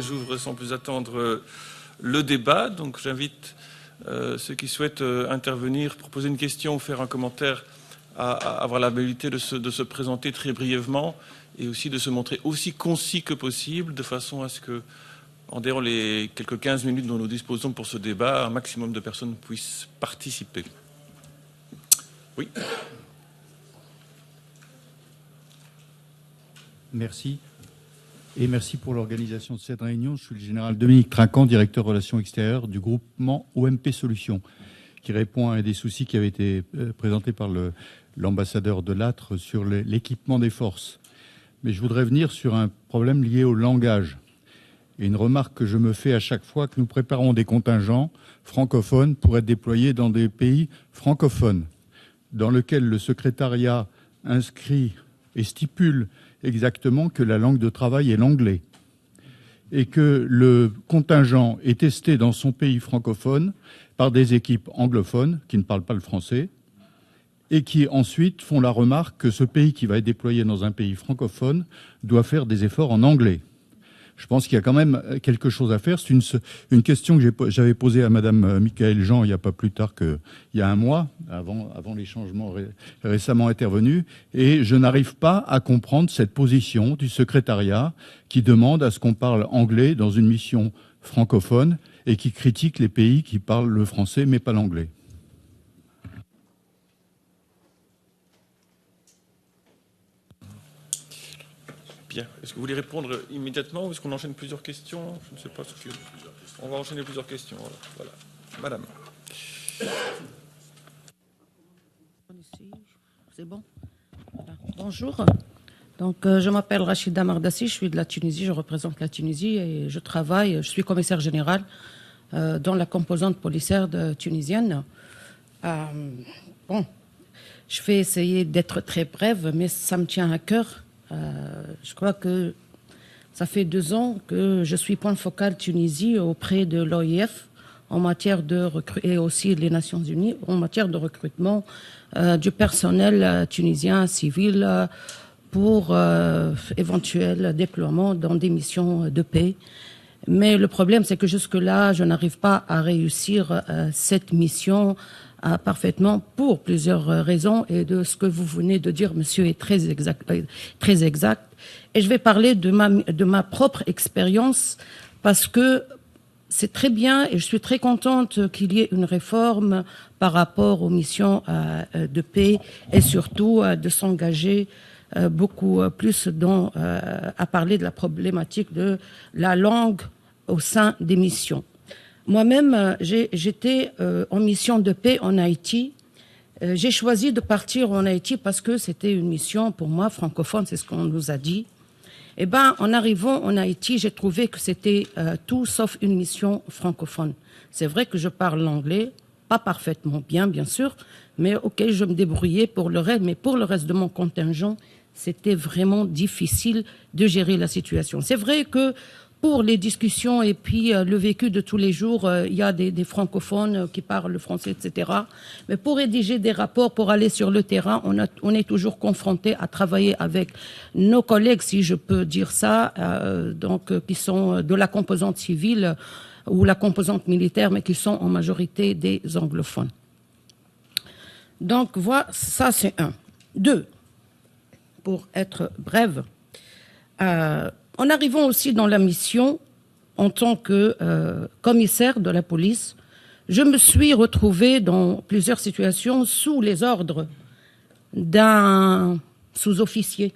et j'ouvre sans plus attendre le débat. Donc j'invite ceux qui souhaitent intervenir, proposer une question ou faire un commentaire à avoir l'habilité de se présenter très brièvement et aussi de se montrer aussi concis que possible, de façon à ce que, en dehors les quelques 15 minutes dont nous disposons pour ce débat, un maximum de personnes puissent participer. Oui. Merci. Et merci pour l'organisation de cette réunion. Je suis le général Dominique Trinquant, directeur relations extérieures du groupement OMP Solutions, qui répond à des soucis qui avaient été présentés par l'ambassadeur de Lattre sur l'équipement des forces. Mais je voudrais venir sur un problème lié au langage. Et une remarque que je me fais à chaque fois que nous préparons des contingents francophones pour être déployés dans des pays francophones, dans lesquels le secrétariat inscrit et stipule exactement que la langue de travail est l'anglais et que le contingent est testé dans son pays francophone par des équipes anglophones qui ne parlent pas le français et qui ensuite font la remarque que ce pays qui va être déployé dans un pays francophone doit faire des efforts en anglais. Je pense qu'il y a quand même quelque chose à faire. C'est une question que j'avais posée à Madame Michaël Jean il n'y a pas plus tard qu'il y a un mois, avant les changements récemment intervenus. Et je n'arrive pas à comprendre cette position du secrétariat qui demande à ce qu'on parle anglais dans une mission francophone et qui critique les pays qui parlent le français mais pas l'anglais. Bien. Est-ce que vous voulez répondre immédiatement ou est-ce qu'on enchaîne plusieurs questions? Je ne sais pas ce que... On va enchaîner plusieurs questions. Voilà. Madame. C'est bon. Voilà. Bonjour. Donc, je m'appelle Rachida Mardassi, je suis de la Tunisie, je représente la Tunisie et je suis commissaire général dans la composante policière tunisienne. Bon, je vais essayer d'être très brève, mais ça me tient à cœur. Je crois que ça fait 2 ans que je suis point focal Tunisie auprès de l'OIF en matière de et aussi les Nations Unies en matière de recrutement du personnel tunisien civil pour éventuel déploiement dans des missions de paix. Mais le problème, c'est que jusque-là, je n'arrive pas à réussir cette mission parfaitement pour plusieurs raisons, et de ce que vous venez de dire, monsieur, est très exact. Et je vais parler de ma propre expérience, parce que c'est très bien et je suis très contente qu'il y ait une réforme par rapport aux missions de paix et surtout de s'engager beaucoup plus à parler de la problématique de la langue au sein des missions. Moi-même, j'étais en mission de paix en Haïti. J'ai choisi de partir en Haïti parce que c'était une mission, pour moi, francophone, c'est ce qu'on nous a dit. Eh bien, en arrivant en Haïti, j'ai trouvé que c'était tout sauf une mission francophone. C'est vrai que je parle l'anglais, pas parfaitement bien sûr, mais ok, je me débrouillais pour le reste, mais pour le reste de mon contingent, c'était vraiment difficile de gérer la situation. C'est vrai que pour les discussions et puis le vécu de tous les jours, il y a des francophones qui parlent le français, etc. Mais pour rédiger des rapports, pour aller sur le terrain, on est toujours confronté à travailler avec nos collègues, si je peux dire ça, qui sont de la composante civile ou la composante militaire, mais qui sont en majorité des anglophones. Donc voilà, ça c'est 1. 2, pour être brève, en arrivant aussi dans la mission, en tant que commissaire de la police, je me suis retrouvée dans plusieurs situations sous les ordres d'un sous-officier.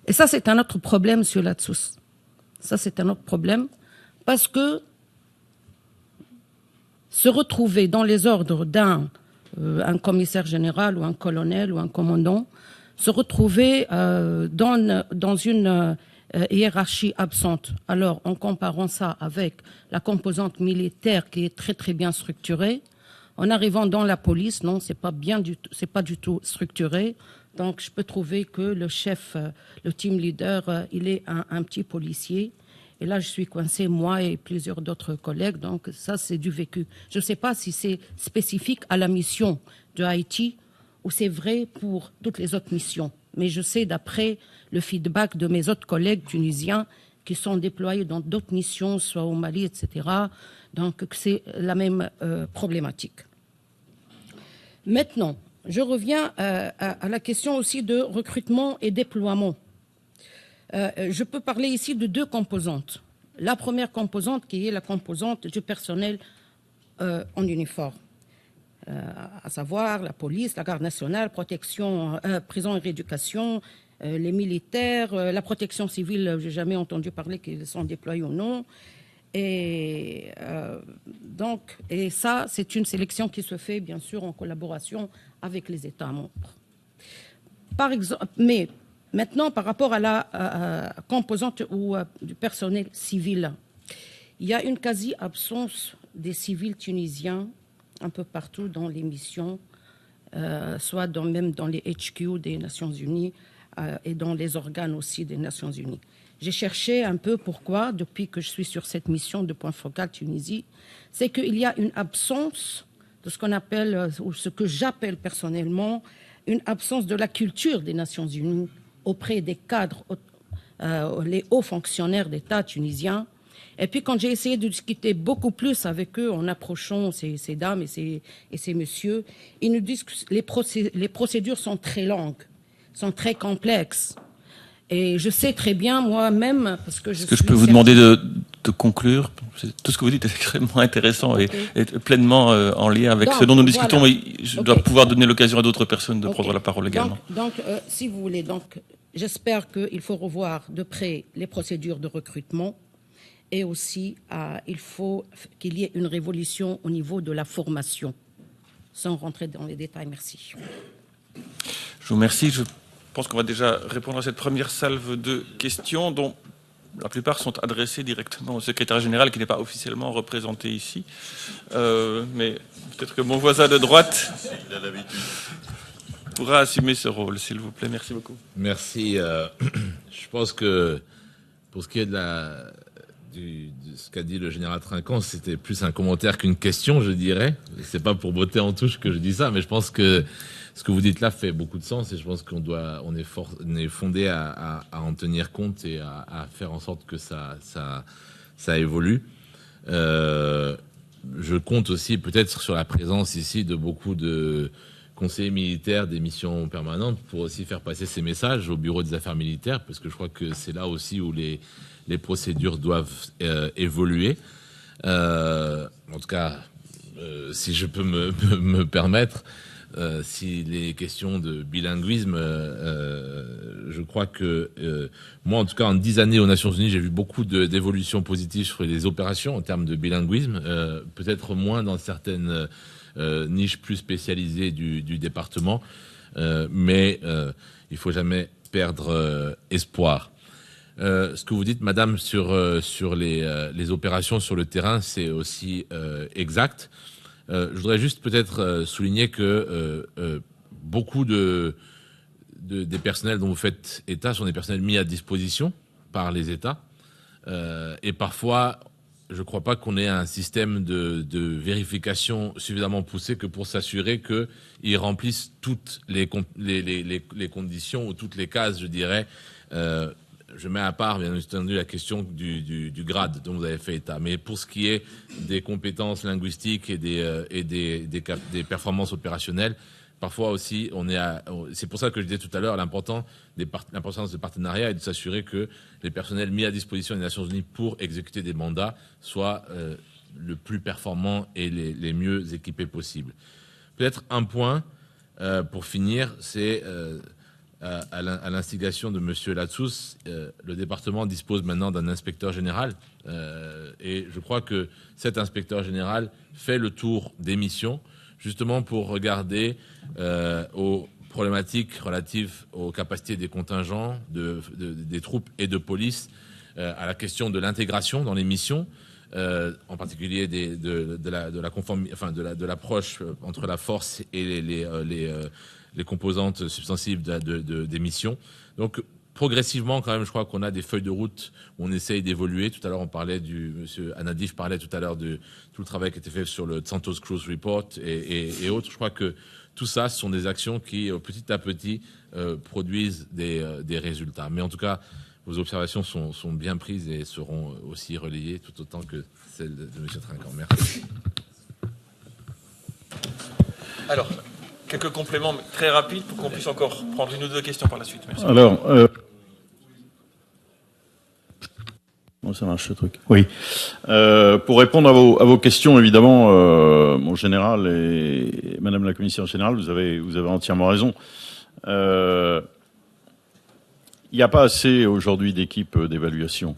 Et ça, c'est un autre problème, monsieur Latsous. Ça, c'est un autre problème, parce que se retrouver dans les ordres d'un commissaire général ou un colonel ou un commandant, se retrouver dans une hiérarchie absente. Alors, en comparant ça avec la composante militaire qui est très très bien structurée, en arrivant dans la police, non, c'est pas du tout structuré. Donc, je peux trouver que le chef, le team leader, il est un petit policier. Et là, je suis coincée, moi et plusieurs d'autres collègues. Donc, ça, c'est du vécu. Je ne sais pas si c'est spécifique à la mission de Haïti ou c'est vrai pour toutes les autres missions. mais je sais d'après le feedback de mes autres collègues tunisiens qui sont déployés dans d'autres missions, soit au Mali, etc. Donc c'est la même problématique. Maintenant, je reviens à la question aussi de recrutement et déploiement. Je peux parler ici de deux composantes. La première composante qui est la composante du personnel en uniforme, à savoir la police, la garde nationale, protection, prison et rééducation, les militaires, la protection civile, je n'ai jamais entendu parler qu'ils sont déployés ou non. Et ça, c'est une sélection qui se fait bien sûr en collaboration avec les États membres. Par exemple, mais maintenant, par rapport à la composante du personnel civil, il y a une quasi-absence des civils tunisiens un peu partout dans les missions, soit même dans les HQ des Nations Unies et dans les organes aussi des Nations Unies. J'ai cherché un peu pourquoi, depuis que je suis sur cette mission de point focal Tunisie, c'est qu'il y a une absence de ce qu'on appelle, ou ce que j'appelle personnellement, une absence de la culture des Nations Unies auprès des cadres, les hauts fonctionnaires d'État tunisiens. Et puis quand j'ai essayé de discuter beaucoup plus avec eux en approchant ces dames et ces messieurs, ils nous disent que les procédures sont très longues, sont très complexes. Et je sais très bien moi-même, parce que Est-ce que je peux vous demander de conclure? Tout ce que vous dites est extrêmement intéressant et pleinement en lien avec ce dont nous discutons, mais je dois pouvoir donner l'occasion à d'autres personnes de prendre la parole également. Donc si vous voulez, j'espère qu'il faut revoir de près les procédures de recrutement et aussi il faut qu'il y ait une révolution au niveau de la formation. Sans rentrer dans les détails, merci. Je vous remercie. Je pense qu'on va déjà répondre à cette première salve de questions dont la plupart sont adressées directement au secrétaire général qui n'est pas officiellement représenté ici. Mais peut-être que mon voisin de droite pourra assumer ce rôle, s'il vous plaît. Merci beaucoup. Merci. Je pense que pour ce qui est de ce qu'a dit le général Trinquant, c'était plus un commentaire qu'une question, je dirais. C'est pas pour botter en touche que je dis ça, mais je pense que ce que vous dites là fait beaucoup de sens et je pense qu'on est fondé à en tenir compte et à faire en sorte que ça évolue. Je compte aussi peut-être sur la présence ici de beaucoup de conseillers militaires des missions permanentes pour aussi faire passer ces messages au bureau des affaires militaires, parce que je crois que c'est là aussi où les procédures doivent évoluer. En tout cas, si je peux me permettre, si les questions de bilinguisme, je crois que moi, en tout cas, en 10 années aux Nations Unies, j'ai vu beaucoup d'évolutions positives sur les opérations en termes de bilinguisme, peut-être moins dans certaines niches plus spécialisées du département, mais il faut jamais perdre espoir. Ce que vous dites, madame, sur les opérations sur le terrain, c'est aussi exact. Je voudrais juste peut-être souligner que beaucoup des personnels dont vous faites état sont des personnels mis à disposition par les États. Et parfois, je ne crois pas qu'on ait un système de vérification suffisamment poussé que pour s'assurer qu'ils remplissent toutes les conditions ou toutes les cases, je dirais. Je mets à part, bien entendu, la question du grade dont vous avez fait état. Mais pour ce qui est des compétences linguistiques et des performances opérationnelles, parfois aussi, c'est pour ça que je disais tout à l'heure l'importance de partenariat et de s'assurer que les personnels mis à disposition des Nations Unies pour exécuter des mandats soient le plus performants et les mieux équipés possibles. Peut-être un point pour finir, c'est à l'instigation de M. Latsous, le département dispose maintenant d'un inspecteur général et je crois que cet inspecteur général fait le tour des missions justement pour regarder aux problématiques relatives aux capacités des contingents, des troupes et de police, à la question de l'intégration dans les missions, en particulier de l'approche entre la force et les composantes substantives des missions. Donc, progressivement, quand même, je crois qu'on a des feuilles de route où on essaye d'évoluer. Tout à l'heure, on parlait monsieur Anadif parlait tout à l'heure de tout le travail qui a été fait sur le Santos Cruise Report et autres. Je crois que tout ça, ce sont des actions qui, petit à petit, produisent des résultats. Mais en tout cas, vos observations sont bien prises et seront aussi relayées tout autant que celles de monsieur Trinquant. Merci. Alors, quelques compléments très rapides pour qu'on puisse encore prendre une ou deux questions par la suite. Merci. Alors, bon, ça marche ce truc. Oui. Pour répondre à vos questions, évidemment, mon général et Madame la commissaire générale, vous avez entièrement raison. Il n'y a pas assez aujourd'hui d'équipes d'évaluation.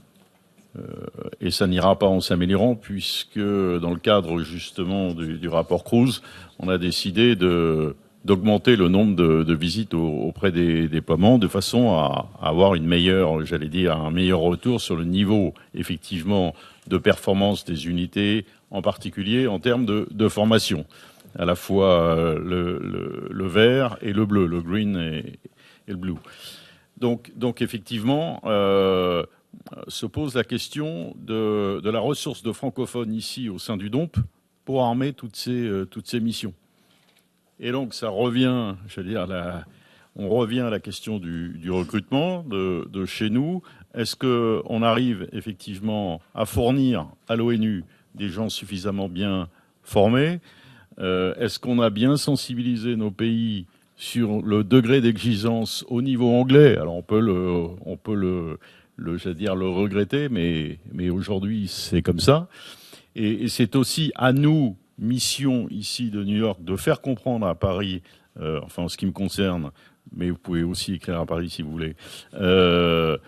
Et ça n'ira pas en s'améliorant puisque dans le cadre justement du rapport Cruz, on a décidé d'augmenter le nombre de visites auprès des déploiements de façon à avoir une meilleure, j'allais dire, un meilleur retour sur le niveau effectivement de performance des unités, en particulier en termes de formation, à la fois le vert et le bleu, le green et le blue. Donc effectivement, se pose la question de la ressource de francophones ici au sein du DOMP pour armer toutes ces missions. Et donc ça revient, j'allais dire, on revient à la question du recrutement de chez nous. Est-ce qu'on arrive effectivement à fournir à l'ONU des gens suffisamment bien formés? Est-ce qu'on a bien sensibilisé nos pays sur le degré d'exigence au niveau anglais? Alors on peut le regretter, mais aujourd'hui c'est comme ça. Et c'est aussi à nous, mission ici de New York, de faire comprendre à Paris, enfin en ce qui me concerne, mais vous pouvez aussi écrire à Paris si vous voulez, que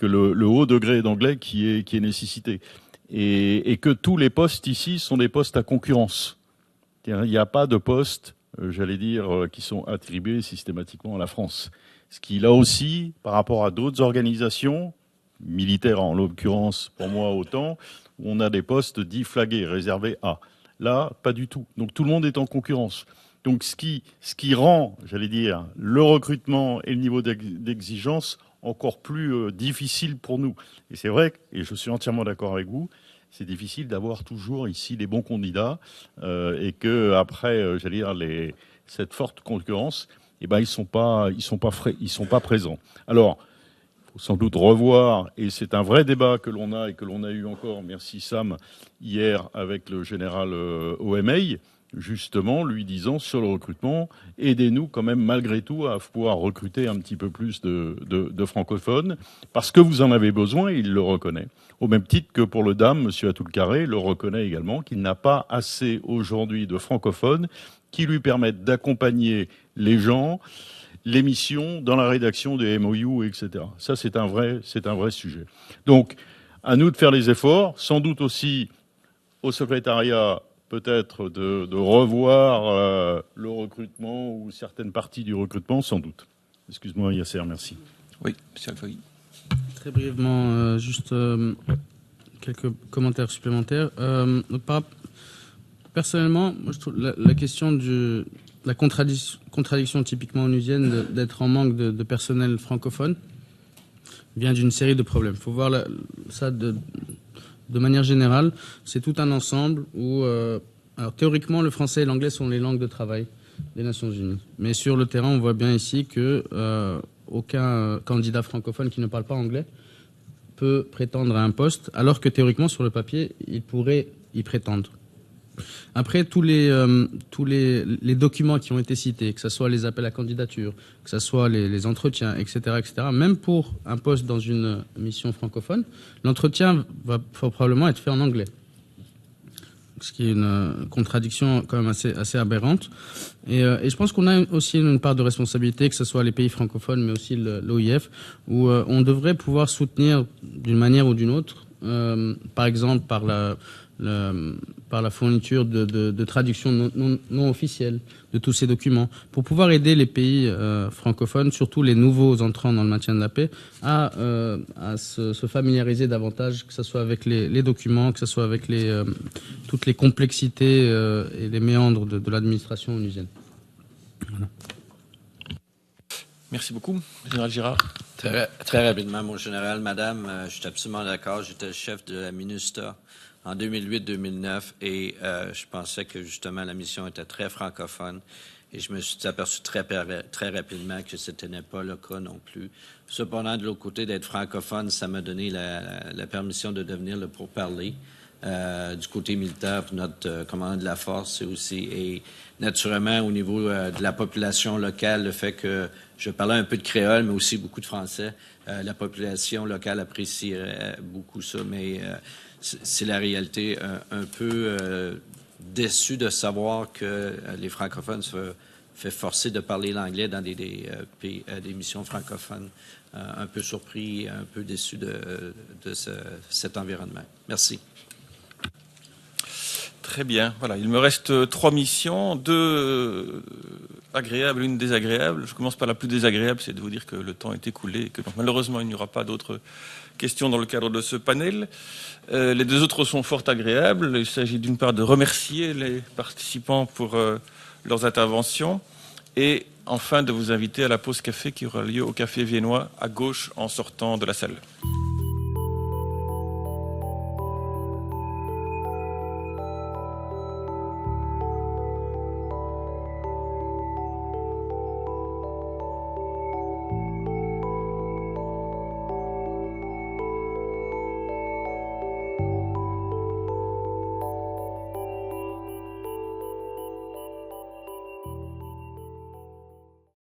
le haut degré d'anglais qui est nécessité. Et que tous les postes ici sont des postes à concurrence. Il n'y a pas de postes, j'allais dire, qui sont attribués systématiquement à la France. Ce qui, là aussi, par rapport à d'autres organisations, militaires en l'occurrence, pour moi autant, où on a des postes dits flagués, réservés à. Là, pas du tout. Donc tout le monde est en concurrence. Donc ce qui rend, j'allais dire, le recrutement et le niveau d'exigence encore plus difficile pour nous. Et c'est vrai, et je suis entièrement d'accord avec vous, c'est difficile d'avoir toujours ici les bons candidats et que après, j'allais dire, cette forte concurrence, eh ben ils sont pas présents. Alors, il faut sans doute revoir, et c'est un vrai débat que l'on a et que l'on a eu encore, merci Sam, hier avec le général OMA, justement, lui disant sur le recrutement, aidez-nous quand même malgré tout à pouvoir recruter un petit peu plus de francophones, parce que vous en avez besoin, et il le reconnaît. Au même titre que pour le DAM, M. Atoul-Carré le reconnaît également, qu'il n'a pas assez aujourd'hui de francophones qui lui permettent d'accompagner les gens, les missions dans la rédaction des MOU, etc. Ça, c'est un vrai sujet. Donc, à nous de faire les efforts, sans doute aussi au secrétariat, peut-être de revoir le recrutement ou certaines parties du recrutement, sans doute. Excuse-moi, Yasser, merci. Oui, M. Alfaghi. Très brièvement, juste quelques commentaires supplémentaires. Personnellement, moi, je trouve la question de la contradiction typiquement onusienne d'être en manque de personnel francophone vient d'une série de problèmes. Il faut voir ça de manière générale. C'est tout un ensemble où, alors théoriquement, le français et l'anglais sont les langues de travail des Nations Unies. Mais sur le terrain, on voit bien ici que aucun candidat francophone qui ne parle pas anglais peut prétendre à un poste, alors que théoriquement, sur le papier, il pourrait y prétendre. Après, tous les documents qui ont été cités, que ce soit les appels à candidature, que ce soit les entretiens, etc., même pour un poste dans une mission francophone, l'entretien va probablement être fait en anglais. Ce qui est une contradiction quand même assez aberrante. Et je pense qu'on a aussi une part de responsabilité, que ce soit les pays francophones, mais aussi l'OIF, où on devrait pouvoir soutenir d'une manière ou d'une autre, par exemple par la fourniture de traductions non officielles de tous ces documents, pour pouvoir aider les pays francophones, surtout les nouveaux entrants dans le maintien de la paix, à se familiariser davantage, que ce soit avec les documents, que ce soit avec toutes les complexités et les méandres de l'administration onusienne. Voilà. Merci beaucoup. Général Girard. Très rapidement, mon général. Madame, je suis absolument d'accord. J'étais le chef de la MINUSTA en 2008-2009 et je pensais que justement la mission était très francophone et je me suis aperçu très rapidement que ce n'était pas le cas non plus. Cependant, de l'autre côté, d'être francophone, ça m'a donné la permission de devenir le pourparler du côté militaire pour notre commandant de la force aussi. Et naturellement, au niveau de la population locale, le fait que je parlais un peu de créole, mais aussi beaucoup de français, la population locale apprécierait beaucoup ça, mais c'est la réalité. Un peu déçu de savoir que les francophones se fait forcer de parler l'anglais dans des missions francophones. Un peu surpris, un peu déçu de cet environnement. Merci. Très bien. Voilà, il me reste 3 missions, 2 agréables, une désagréable. Je commence par la plus désagréable, c'est de vous dire que le temps est écoulé et que donc, malheureusement il n'y aura pas d'autres questions dans le cadre de ce panel. Les 2 autres sont fort agréables. Il s'agit d'une part de remercier les participants pour leurs interventions et enfin de vous inviter à la pause café qui aura lieu au Café Viennois à gauche en sortant de la salle.